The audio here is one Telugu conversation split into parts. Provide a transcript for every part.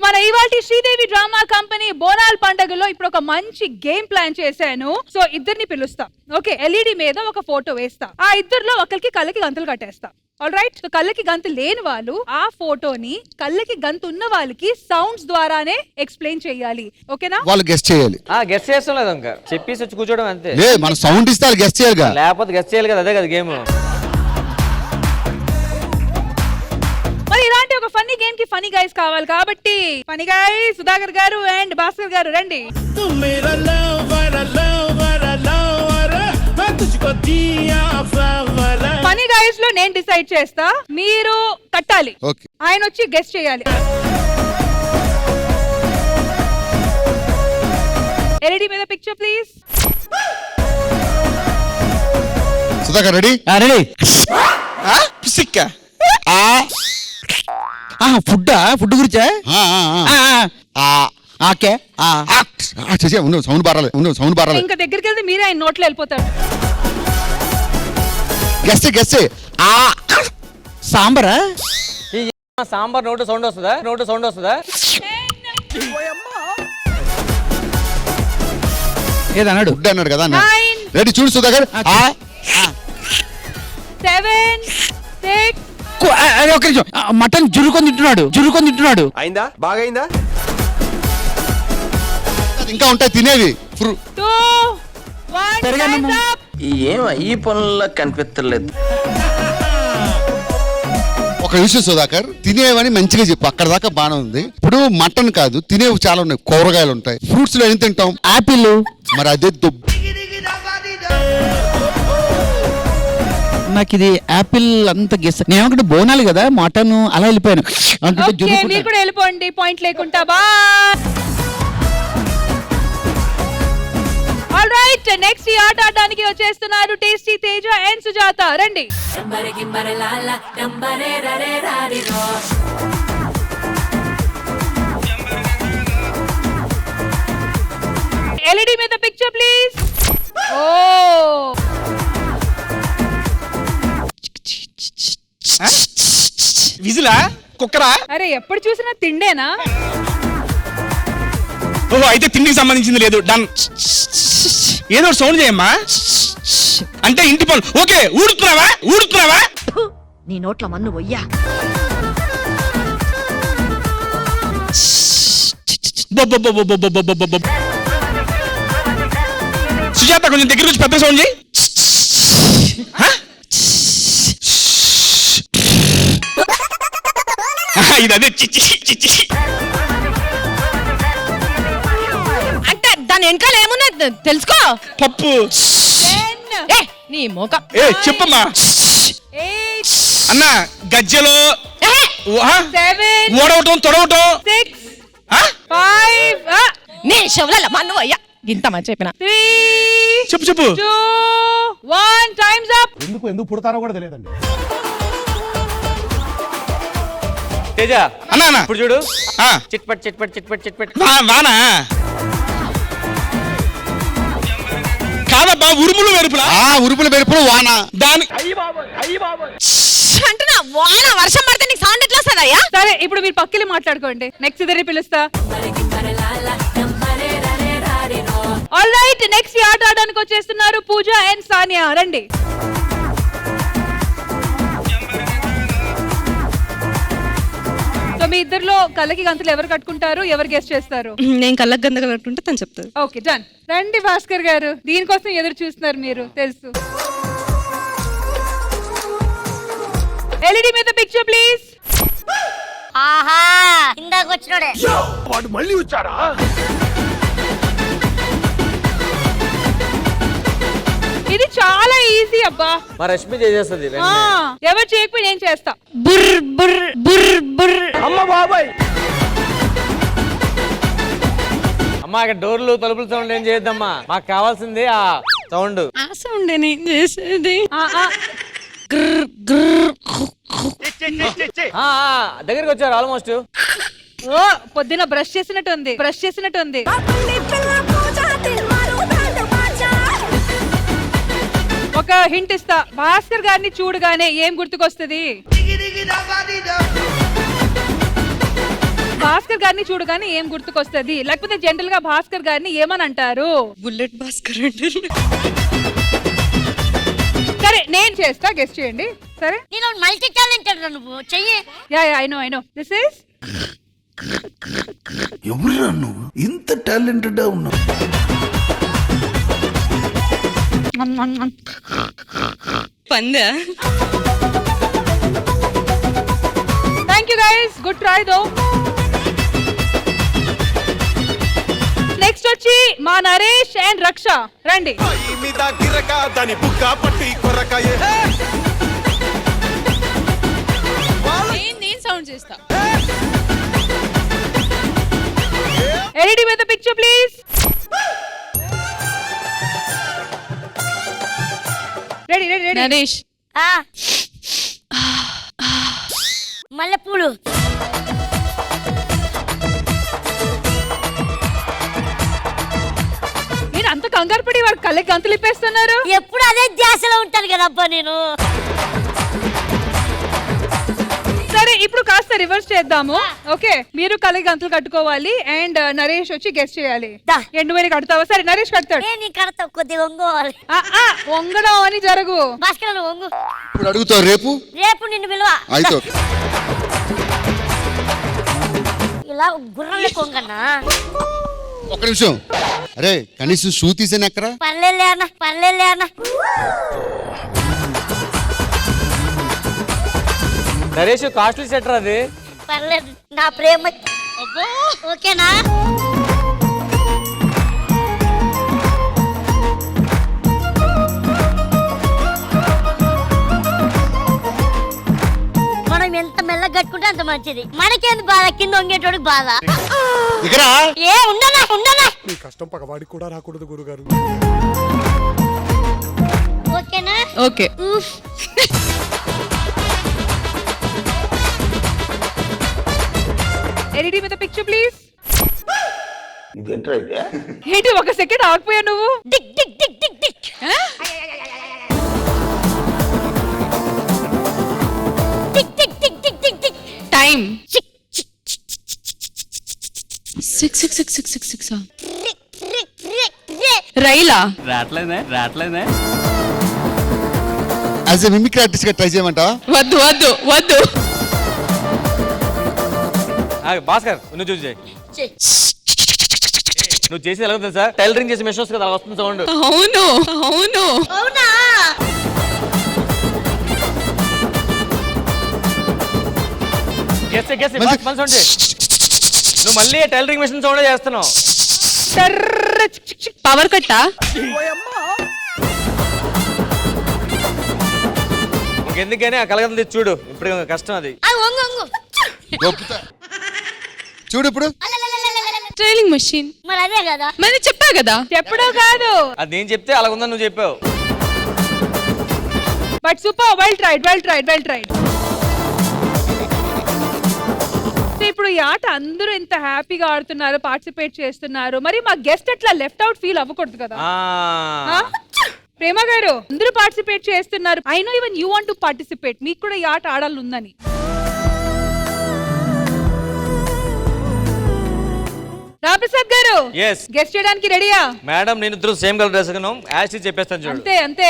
మన ఇవాల్టి శ్రీదేవి డ్రామా కంపెనీ బోనాల్ పండుగలో ఇప్పుడు ఒక మంచి గేమ్ ప్లాన్ చేశాను. సో ఇద్దరిని పిలుస్తా. ఓకే, ఎల్ఈడి మీద ఒక ఫోటో వేస్తా. ఆ ఇద్దరిలో ఒకరికి కళ్ళకి గంతులు కట్టేస్తా. All right. సో కళ్ళకి గంతు లేని వాళ్ళు ఆ ఫోటోని కళ్ళకి గంతు ఉన్న వాళ్ళకి సౌండ్స్ ద్వారానే ఎక్స్ప్లెయిన్ చేయాలి. ఓకేనా? వాళ్ళు గెస్ట్ చేయాలి. గెస్ట్ చేస్తాం లేదు ఇంకా చెప్పేసి వచ్చి కూర్చోవడం అంతే. మన సౌండ్ ఇస్తే వాళ్ళు గెస్ట్ చేయాలి, లేకపోతే గెస్ట్ చేయాలి కదా. అదే కదా గేమ్. మరి ఇలాంటి ఒక ఫన్నీ గేమ్ కి ఫన్నీ గైస్ కావాలి కాబట్టి ఫన్నీ గైస్ సుధాకర్ గారు అండ్ భాస్కర్ గారు రండి. ఫన్నీ గైస్ లో నేను డిసైడ్ చేస్తా, మీరు కట్టాలి, ఆయన వచ్చి గెస్ట్ చేయాలి. ఎల్ఈడి మీద picture please. Sudhakar ready? Ready. Food గురించా? సౌండ్ బారాలి. ఇంకా దగ్గరికి వెళ్తే మీరే ఆయన నోట్లో వెళ్ళిపోతారు. గెస్ట్ సాంబారా? సాంబార్ నోటు సౌండ్ వస్తుందా? ఏదన్నాడు? ఫుడ్ అన్నాడు కదా. 9 రెడీ చూడు సుధాకర్. 7 6 ఒక నిమిషం. మటన్ జురుకొని తింటున్నాడు. అయిందా? బాగా అయిందా? ఇంకా ఉంటాయి తినేవి. 2 1 ఏం ఈ పనుల్లో కనిపించలేదు. ఒక విషయం సుధాకర్, తినేవని మంచిగా చెప్పు. అక్కడ దాకా బాగానే ఉంది. ఇప్పుడు మటన్ కాదు, తినేవి చాలా ఉన్నాయి. కూరగాయలు ఉంటాయి. ఫ్రూట్స్ లో ఏం తింటాం? ఆపిల్. మరి అదే నాకు ఇది యాపిల్ అంత గెస్. నేను ఒకటి బోనాలి కదా, మటన్ అలా వెళ్ళిపోయాను. మీరు కూడా వెళ్ళిపోండి పాయింట్ లేకుండా. బా ఆల్ రైట్, నెక్స్ట్ ఈ ఆట ఆడడానికి వచ్చేస్తున్నారు టేస్టీ తేజ అండ్ సుజాత. రండి. ఎల్ఈడి మీద పిక్చర్ ప్లీజ్. ఓ విజిలా? కుక్కరా? అరే ఎప్పుడు చూసినా తిండేనా? ఓహో, అయితే తిండికి సంబంధించింది లేదు. డన్. ఏదో సౌండ్ చేయమ్మా. అంటే ఇంటి పనులు. ఓకే, ఊడుతున్నావా? నీ నోట్ల మన్ను వయ్యా. సుజాత కొంచెం దగ్గర నుంచి పెద్ద సౌండ్ చేయి. ఇది అదే చిచ్చి. అంటే దాని వెనకాల ఏమున్నా తెలుసుకో. పప్పు. నీ మోక. చెప్పమ్మా. 8 అన్న గజ్జెలో 7 ఓడవటం తొడవటం. 6 5 నీ చెవుల మన్ను వయ్యా. ఇంత మంచి చెప్పిన. 3 చెప్పు 2 1 టైమ్స్ అప్. ఎందుకు పుడతారో కూడా తెలియదండి. తేజ అన్నా ఇప్పుడు చూడు. చిట్పట్. వానా కాదబ్బా, ఉరుములు మెరుపులు వాన. దాని అంటున్నా వాన వర్షం పడితే నీకు సౌండ్ ఎట్లా వస్తుందయ్యా? సరే ఇప్పుడు మీరు పక్కకి మాట్లాడుకోండి. నెక్స్ట్ ఇద్దరిని పిలుస్తా. ఆల్ రైట్, నెక్స్ట్ ఆట ఆడడానికి వచ్చేస్తున్నారు పూజ అండ్ సానియా. రండి. సో మీ ఇద్దరిలో కళ్ళకి గంతులు ఎవరు కట్టుకుంటారు, ఎవరు గెస్ట్ చేస్తారు? నేను కళ్ళకి గంత కట్టుకుంటే తను చెప్తాను. Okay done. రండి భాస్కర్ గారు, దీనికోసం ఎదురు చూస్తున్నారు మీరు తెలుసు. ఎల్ఈడి మీద పిక్చర్ ప్లీజ్. ఆహా, ఇందాక వచ్చినోడే. వాడు మళ్ళీ వచ్చారా? ఇది చాలా ఈజీ అబ్బా. మా రష్మి చేసేస్తుంది. ఎవరు చేయకపోయి నేను చేస్తా. బుర్ బుర్ బుర్ బుర్. అమ్మ బాబాయ్. అమ్మా ఇక్కడ డోర్లు తలుపుల సౌండ్ ఏం చేయొద్దమ్మా. మాకు కావాల్సింది ఆ సౌండ్. ఆ సౌండ్ నేను చేసేది. దగ్గరికి వచ్చారు ఆల్మోస్ట్. ఓ పొద్దున బ్రష్ చేసినట్టుంది. ఒక హింట్ ఇస్తా, భాస్కర్ గారిని చూడగానే ఏం గుర్తుకొస్తుంది? భాస్కర్ గారిని చూడగానే ఏం గుర్తుకొస్తది, లేకపోతే జనరల్ గా భాస్కర్ గారిని ఏమని అంటారు? బుల్లెట్ భాస్కర్ అంటారు. సరే నేను చేస్తా, గెస్ట్ చేయండి. సరే నేను మల్టీ టాలెంటెడ్ నువ్వు చెయ్యి. Ya I know this is ఎవరురా నువ్వు ఇంత టాలెంటెడ్ ఉన్నావు? పందా. Thank you guys, good try though. Next వచ్చి మా నరేష్ అండ్ రక్ష, రండి. నేను సౌండ్ చేస్తా. LED with picture please. Ready ready ready. Naresh. ఆ మల్లెపూలు. నేను అంత కంగారు పడి వాడు కళ్ళకి గంతులు ఇప్పేస్తున్నారు. ఎప్పుడు అదే ధ్యాసలో ఉంటాను కదా అబ్బా నేను. సరే ఇప్పుడు కాస్త రివర్స్ చేద్దాము. ఓకే, మీరు కళ్ళకి గంతులు కట్టుకోవాలి అండ్ నరేష్ వచ్చి గెస్ట్ చేయాలి. దా. ఎండు కడతావా? సరే నరేష్ కడతాడు. నేను కడతా, కొద్దిగా ఒంగోవాలి. వంగడం అని జరుగు. భాస్కర్ నువ్వు ఒంగు. ఇప్పుడు అడుగుతావు రేపు రేపు నిన్ను విలువ. అయితే ఇలా గుర్రంలో కొంగన్నా. ఒక్క నిమిషం. అరే కనీసం షూ తీసాను ఎక్కడ? పర్లేలే అన్న, పర్లేలే అన్న. నరేష్ కాస్ట్లీ సెటర్ అది. పర్లేదు నా ప్రేమ. ఓకేనా? మనం ఎంత మెల్లగా కట్టుకుంటే అంత మంచిది. మనకేంది బాధ, కింద వంగేటోడికి బాధ. ఇక్కడ ఏ ఉండనా ఉండనా. నీ కష్టం పగవాడికి కూడా రాకూడదు గురుగారు. ఓకేనా? ఓకే. ఉఫ్. LED with picture please. ఏంటి ఒక సెకండ్ ఆగిపోయా నువ్వు? Tick tick tick tick tick. Tick tick tick tick tick tick. Time. చిక్ 6 6 6 6 6 6. రిక్ రిక్ రిక్ రిక్. రైలా. రావట్లేదే. యాజ్ ఎ మిమిక్రీ ఆర్టిస్ట్ గా ట్రై చేయమంటావా? వద్దు వద్దు వద్దు. భాస్కర్ నువ్వు చూసి చేయి. నువ్వు చేసి ఎలా తెలుసా? టైలరింగ్ చేసి మెషిన్స్ కదా, అలా వస్తుంది సౌండ్. అవును అవును. అవునా? గెస్ గెస్ మళ్ళీ సౌండ్ చేయి. నువ్వు మళ్ళీ టైలరింగ్ మెషిన్ సౌండ్ చేస్తున్నావు. టర్ర చిక్ చిక్ చిక్. పవర్ కట్టా. ఇంకెందుకని ఆ కలగదు చూడు, ఇప్పుడు కష్టం అది. ఒంగు ఒంగు. గొప్పతా. చూడు ఇప్పుడు. Trailing machine. మరి అదే కదా. మరి చెప్పా కదా. చెప్పడం కాదు, అది నేను చెప్తే అలా ఉందని నువ్వు చెప్పావు. But super, well tried well tried well tried. ఇప్పుడు ఈ ఆట అందరూ ఎంత హ్యాపీగా ఆడుతున్నారు, పార్టిసిపేట్ చేస్తున్నారు. మరి మా గెస్ట్ ఎట్లా లెఫ్ట్ అవుట్ ఫీల్ అవ్వకూడదు కదా? ఆ. ప్రేమ గారు అందరూ పార్టిసిపేట్ చేస్తున్నారు. I know even you want to participate. మీకు కూడా ఈ ఆట ఆడాలి ఉందని. రామప్రసాద్ గారు Yes. గెస్ట్ చేయడానికి రెడీయా? మేడం నేను ఇద్దరు సేమ్ కలర్ డ్రెస్ కొన్నాం, యాసిడ్ చెప్పేస్తాను చూడు. అంతే అంతే.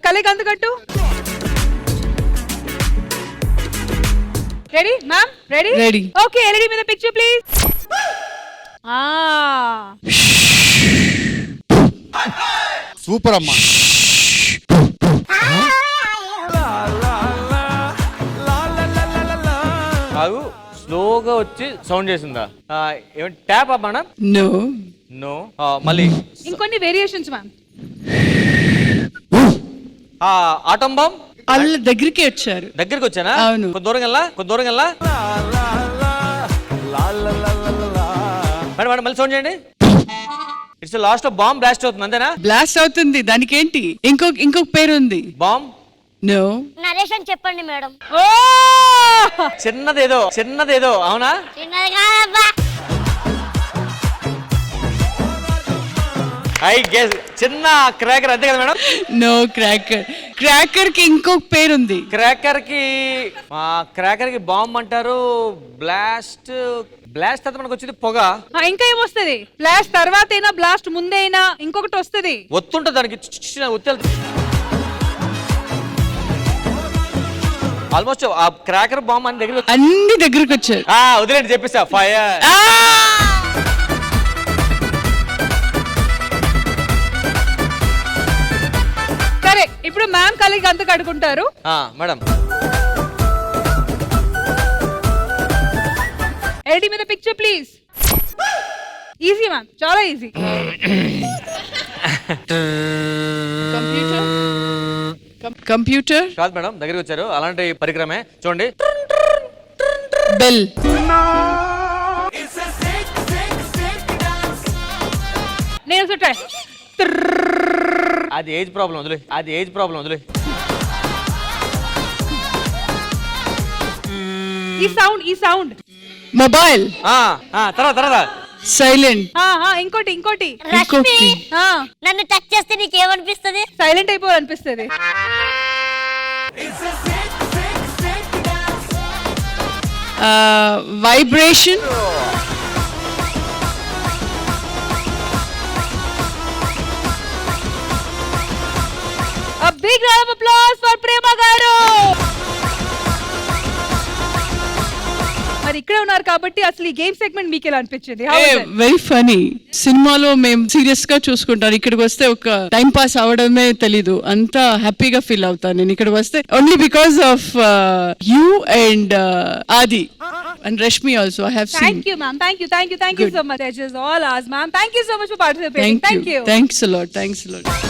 కలకి అందుకట్టు. Ready ma'am? Ready Ready. Okay, LED మీద పిక్చర్ ప్లీజ్. సూపర్ అమ్మా. కాదు స్లోగా వచ్చి సౌండ్ చేసిందా? ఏమంటే ట్యాప్ మేడం? No no. మళ్ళీ ఇంకొన్ని వేరియేషన్స్ మ్యామ్. Atom bomb. వాళ్ళ దగ్గరికి వచ్చారు. దగ్గరికి వచ్చానా? అవును. కొంత దూరం వెళ్ళా, కొంత దూరం వెళ్ళా. మేడం మేడం మళ్ళీ సౌండ్ చేయండి. ఇట్స్ లాస్ట్ లో బాంబ్ బ్లాస్ట్ అవుతుంది అంతేనా? బ్లాస్ట్ అవుతుంది, దానికి ఏంటి? ఇంకొక పేరు ఉంది. బాంబ్. నో. నరేష్ అని చెప్పండి మేడం. ఓ చిన్నదేదో అవునా? చిన్నది కాదబ్బా. ఐ గెస్ చిన్న క్రాకర్ అంతే కదా మేడం? No cracker. క్రాకర్ కి ఇంకొక పేరు ఉంది. క్రాకర్ కి బాంబ్ అంటారు. బ్లాస్ట్ బ్లాస్ట్ తర్వాత మనకు వచ్చింది పొగ. ఇంకా ఏమొస్తుంది? బ్లాస్ట్ తర్వాతైనా బ్లాస్ట్ ముందైనా ఇంకొకటి వస్తుంది. ఒత్తుంటది దానికి ఒత్తి ఆల్మోస్ట్ ఆ క్రాకర్ బాంబ్ అని దగ్గర అన్ని దగ్గరకు వచ్చారు. వదిలేండి చెప్పేసా ఫైర్. సరే ఇప్పుడు మ్యామ్ కలకి అంత కడుకుంటారు. మేడం ఎల్ఈడి మీద పిక్చర్ ప్లీజ్. ఈజీ మ్యామ్, చాలా ఈజీ. కంప్యూటర్ కాదు మేడం, దగ్గరికి వచ్చారు. అలాంటి పరికరమే చూడండి. బెల్. నేను ట్రై. అది ఏజ్ ప్రాబ్లం వదిలే, అది ఏజ్ ప్రాబ్లం వదిలే. ఈ సౌండ్ మొబైల్. తర్వాత సైలెంట్. ఇంకోటి రష్మి ఆ, నన్ను టచ్ చేస్తే నీకేమనిపిస్తుంది? సైలెంట్ అయిపోవాలనిపిస్తుంది. Vibration. A big round of applause for Prema garu. మరి ఇక్కడే ఉన్నారు కాబట్టి అసలు ఈ గేమ్ సెగ్మెంట్ మీకు ఎలా అనిపించింది? Very funny. సినిమాలో మేము సీరియస్ గా చూసుకుంటారు, ఇక్కడికి వస్తే ఒక టైం పాస్ అవడమే తెలీదు. అంతా హ్యాపీగా ఫీల్ అవుతాను నేను ఇక్కడికి వస్తే. Only because of you and Aadi and Rashmi also. I have seen. Thank you ma'am. Thank you so much. That is all ours ma'am. Thank you so much for participating. Thank you. Thanks a lot.